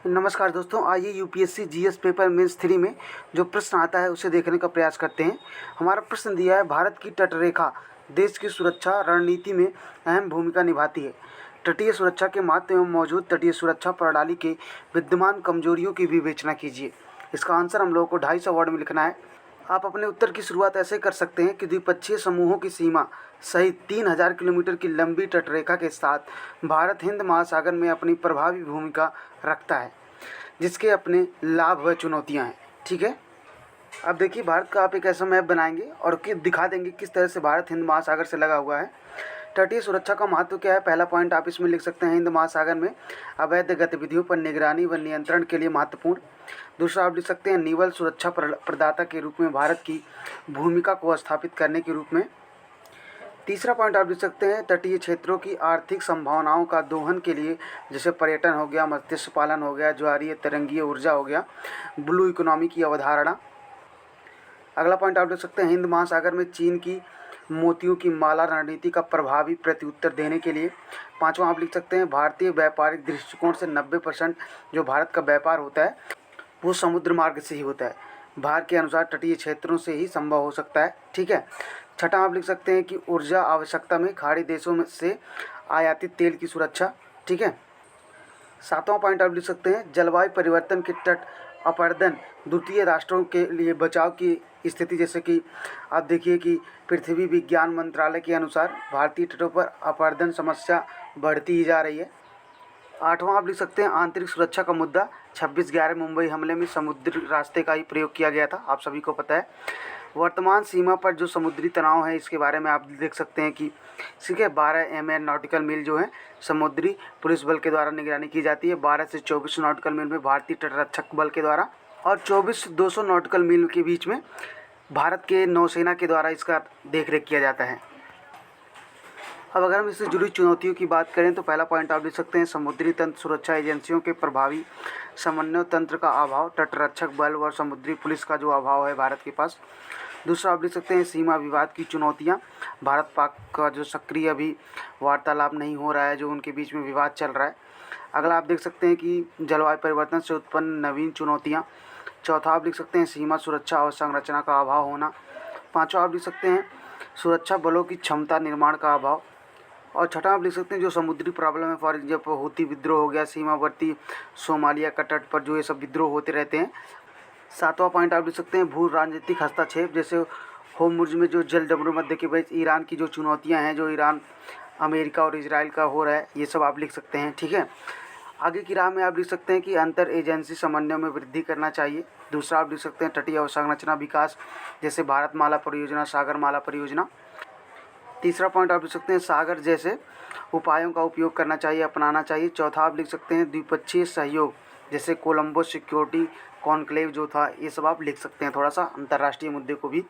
नमस्कार दोस्तों, आइए यूपीएससी जीएस पेपर मेंस 3 में जो प्रश्न आता है उसे देखने का प्रयास करते हैं। हमारा प्रश्न दिया है, भारत की तटरेखा देश की सुरक्षा रणनीति में अहम भूमिका निभाती है। तटीय सुरक्षा के महत्व एवं मौजूद तटीय सुरक्षा प्रणाली के विद्यमान कमजोरियों की विवेचना कीजिए। इसका आंसर हम लोगों को 250 वर्ड में लिखना है। आप अपने उत्तर की शुरुआत ऐसे कर सकते हैं कि द्विपक्षीय समूहों की सीमा सहित 3000 किलोमीटर की लंबी तटरेखा के साथ भारत हिंद महासागर में अपनी प्रभावी भूमिका रखता है, जिसके अपने लाभ व चुनौतियां हैं। ठीक है, अब देखिए, भारत का आप एक ऐसा मैप बनाएंगे और दिखा देंगे किस तरह से भारत हिंद महासागर से लगा हुआ है। तटीय सुरक्षा का महत्व क्या है? पहला पॉइंट आप इसमें लिख सकते हैं, हिंद महासागर में अवैध गतिविधियों पर निगरानी व नियंत्रण के लिए महत्वपूर्ण। दूसरा आप लिख सकते हैं, नेवल सुरक्षा प्रदाता के रूप में भारत की भूमिका को स्थापित करने के रूप में। तीसरा पॉइंट आप लिख सकते हैं, तटीय क्षेत्रों की आर्थिक संभावनाओं का दोहन के लिए, जैसे पर्यटन हो गया, मत्स्य पालन हो गया, ज्वारीय तरंगीय ऊर्जा हो गया, ब्लू इकोनॉमी की अवधारणा। अगला पॉइंट आप लिख सकते हैं, हिंद महासागर में चीन की मोतियों की माला रणनीति का प्रभावी प्रत्युत्तर देने के लिए। पांचवा आप लिख सकते हैं, भारतीय व्यापारिक दृष्टिकोण से 90% जो भारत का व्यापार होता है वो समुद्र मार्ग से ही होता है। भारत के अनुसार तटीय क्षेत्रों से ही संभव हो सकता है। ठीक है। छठा आप लिख सकते हैं कि ऊर्जा आवश्यकता में खाड़ी देशों में से आयातित तेल की सुरक्षा। ठीक है। सातवां पॉइंट आप लिख सकते हैं, जलवायु परिवर्तन के तट अपरदन द्वितीय राष्ट्रों के लिए बचाव की स्थिति। जैसे कि आप देखिए कि पृथ्वी विज्ञान मंत्रालय के अनुसार भारतीय तटों पर अपरदन समस्या बढ़ती ही जा रही है। आठवां आप लिख सकते हैं, आंतरिक सुरक्षा का मुद्दा। 26/11 मुंबई हमले में समुद्री रास्ते का ही प्रयोग किया गया था, आप सभी को पता है। वर्तमान सीमा पर जो समुद्री तनाव है, इसके बारे में आप देख सकते हैं कि ठीक है, 12 mn नॉटिकल मील जो है समुद्री पुलिस बल के द्वारा निगरानी की जाती है। 12 से 24 नॉटिकल मील में भारतीय तटरक्षक बल के द्वारा, और 24-200 नॉटिकल मील के बीच में भारत के नौसेना के द्वारा इसका देखरेख किया जाता है। अब अगर हम इससे जुड़ी चुनौतियों की बात करें तो पहला पॉइंट आप लिख सकते हैं, समुद्री तंत्र सुरक्षा एजेंसियों के प्रभावी समन्वय तंत्र का अभाव, तटरक्षक बल और समुद्री पुलिस का जो अभाव है भारत के पास। दूसरा आप लिख सकते हैं, सीमा विवाद की चुनौतियां, भारत पाक का जो सक्रिय अभी वार्तालाप नहीं हो रहा है, जो उनके बीच में विवाद चल रहा है। अगला आप देख सकते हैं कि जलवायु परिवर्तन से उत्पन्न नवीन चुनौतियाँ। चौथा आप लिख सकते हैं, सीमा सुरक्षा और संरचना का अभाव होना। पाँचवा आप लिख सकते हैं, सुरक्षा बलों की क्षमता निर्माण का अभाव। और छठा आप लिख सकते हैं, जो समुद्री प्रॉब्लम है, फॉर एग्जाम्पल हूती विद्रोह हो गया, सीमावर्ती सोमालिया का तट पर जो ये सब विद्रोह होते रहते हैं। सातवां पॉइंट आप लिख सकते हैं, भू राजनीतिक हस्तक्षेप, जैसे होर्मुज में जो जल डमरू मध्य के बीच ईरान की जो चुनौतियां हैं, जो ईरान अमेरिका और इजराइल का हो रहा है, ये सब आप लिख सकते हैं। ठीक है। आगे की राह में आप लिख सकते हैं कि अंतर एजेंसी समन्वय में वृद्धि करना चाहिए। दूसरा आप लिख सकते हैं, तटीय अवसंरचना विकास, जैसे भारतमाला परियोजना, सागरमाला परियोजना। तीसरा पॉइंट आप लिख सकते हैं, सागर जैसे उपायों का उपयोग करना चाहिए, अपनाना चाहिए। चौथा आप लिख सकते हैं, द्विपक्षीय सहयोग, जैसे कोलंबो सिक्योरिटी कॉन्क्लेव जो था, ये सब आप लिख सकते हैं, थोड़ा सा अंतर्राष्ट्रीय मुद्दे को भी।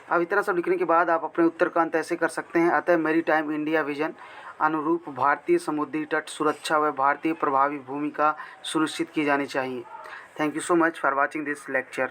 अब इतना सब लिखने के बाद आप अपने उत्तर का अंत ऐसे कर सकते हैं, अतः मेरी टाइम इंडिया विजन अनुरूप भारतीय समुद्री तट सुरक्षा व भारतीय प्रभावी भूमिका सुनिश्चित की जानी चाहिए। Thank you so much for watching this lecture.